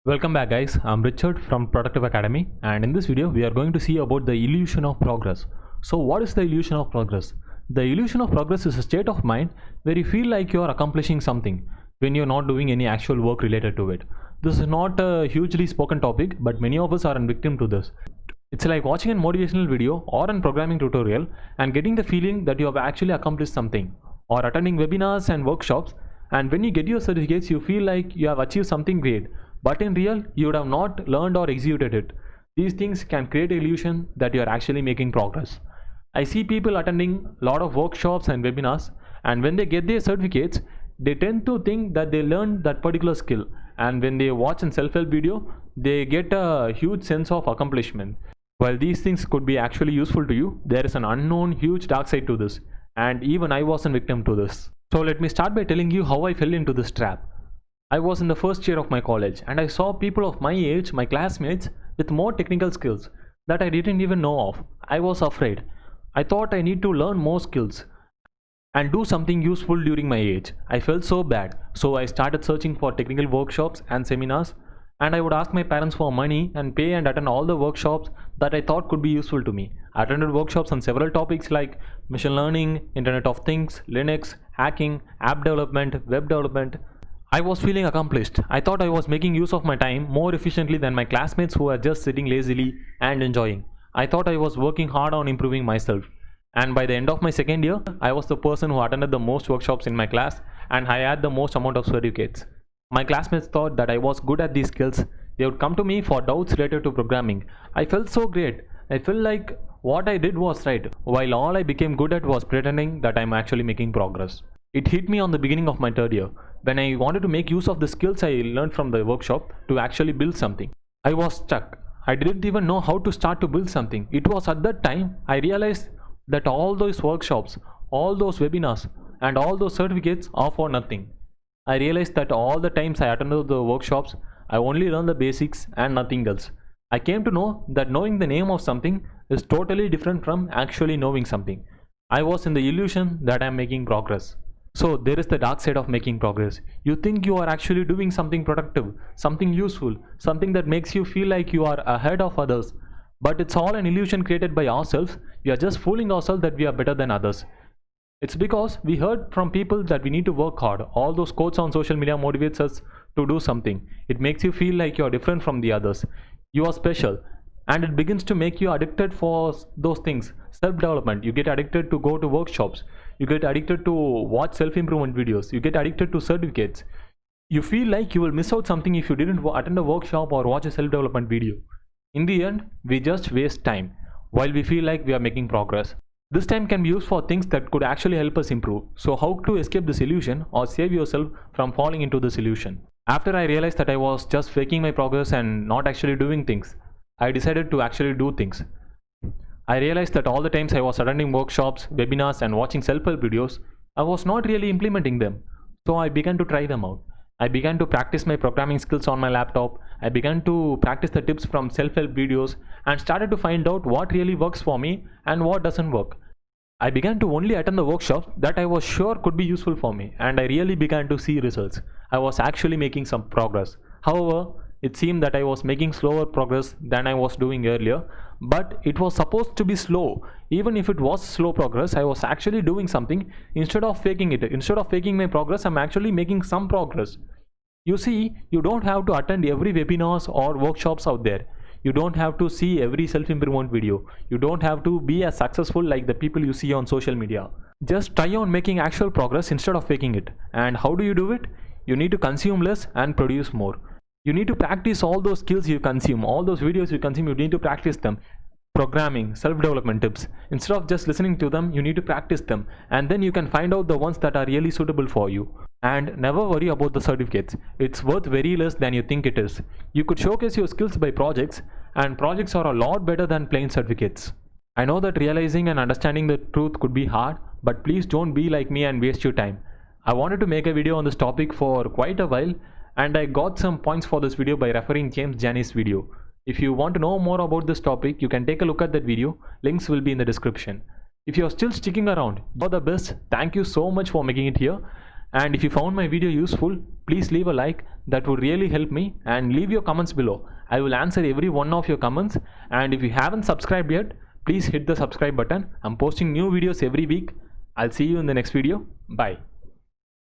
Welcome back guys, I'm Richard from Productive Academy, and in this video we are going to see about the illusion of progress. So what is the illusion of progress? The illusion of progress is a state of mind where you feel like you are accomplishing something when you're not doing any actual work related to it. This is not a hugely spoken topic, but many of us are a victim to this. It's like watching a motivational video or a programming tutorial and getting the feeling that you have actually accomplished something, or attending webinars and workshops, and when you get your certificates you feel like you have achieved something great, but in real you would have not learned or executed it. These things can create an illusion that you are actually making progress. I see people attending a lot of workshops and webinars, and when they get their certificates they tend to think that they learned that particular skill, and when they watch a self-help video they get a huge sense of accomplishment. While these things could be actually useful to you, there is an unknown huge dark side to this, and even I was a victim to this. So let me start by telling you how I fell into this trap. I was in the first year of my college and I saw people of my age, my classmates, with more technical skills that I didn't even know of. I was afraid. I thought I need to learn more skills and do something useful during my age. I felt so bad, so I started searching for technical workshops and seminars, and I would ask my parents for money and pay and attend all the workshops that I thought could be useful to me. I attended workshops on several topics like machine learning, Internet of Things, Linux, hacking, app development, web development. I was feeling accomplished. I thought I was making use of my time more efficiently than my classmates who were just sitting lazily and enjoying. I thought I was working hard on improving myself. And by the end of my second year, I was the person who attended the most workshops in my class, and I had the most amount of certificates. My classmates thought that I was good at these skills. They would come to me for doubts related to programming. I felt so great. I felt like what I did was right, while all I became good at was pretending that I'm actually making progress. It hit me on the beginning of my third year, when I wanted to make use of the skills I learned from the workshop to actually build something. I was stuck. I didn't even know how to start to build something. It was at that time I realized that all those workshops, all those webinars, and all those certificates are for nothing. I realized that all the times I attended the workshops, I only learned the basics and nothing else. I came to know that knowing the name of something is totally different from actually knowing something. I was in the illusion that I am making progress. So there is the dark side of making progress. You think you are actually doing something productive, something useful, something that makes you feel like you are ahead of others. But it's all an illusion created by ourselves. We are just fooling ourselves that we are better than others. It's because we heard from people that we need to work hard. All those quotes on social media motivates us to do something. It makes you feel like you are different from the others. You are special. And it begins to make you addicted for those things. Self-development. You get addicted to go to workshops. You get addicted to watch self-improvement videos. You get addicted to certificates. You feel like you will miss out something if you didn't attend a workshop or watch a self-development video. In the end, we just waste time while we feel like we are making progress. This time can be used for things that could actually help us improve. So how to escape this illusion or save yourself from falling into this illusion? After I realized that I was just faking my progress and not actually doing things, I decided to actually do things. I realized that all the times I was attending workshops, webinars, and watching self-help videos, I was not really implementing them. So I began to try them out. I began to practice my programming skills on my laptop. I began to practice the tips from self-help videos and started to find out what really works for me and what doesn't work. I began to only attend the workshops that I was sure could be useful for me, and I really began to see results. I was actually making some progress. However, it seemed that I was making slower progress than I was doing earlier, but it was supposed to be slow. Even if it was slow progress, I was actually doing something instead of faking it. Instead of faking my progress, I'm actually making some progress. You see, you don't have to attend every webinars or workshops out there. You don't have to see every self-improvement video. You don't have to be as successful like the people you see on social media. Just try on making actual progress instead of faking it. And how do you do it? You need to consume less and produce more. You need to practice all those skills you consume, all those videos you consume, you need to practice them. Programming, self-development tips. Instead of just listening to them, you need to practice them, and then you can find out the ones that are really suitable for you. And never worry about the certificates. It's worth very less than you think it is. You could showcase your skills by projects, and projects are a lot better than plain certificates. I know that realizing and understanding the truth could be hard, but please don't be like me and waste your time. I wanted to make a video on this topic for quite a while, and I got some points for this video by referring James Jani's video. If you want to know more about this topic, you can take a look at that video. Links will be in the description. If you are still sticking around, you're the best. Thank you so much for making it here. And if you found my video useful, please leave a like. That would really help me, and leave your comments below. I will answer every one of your comments. And if you haven't subscribed yet, please hit the subscribe button. I'm posting new videos every week. I'll see you in the next video. Bye.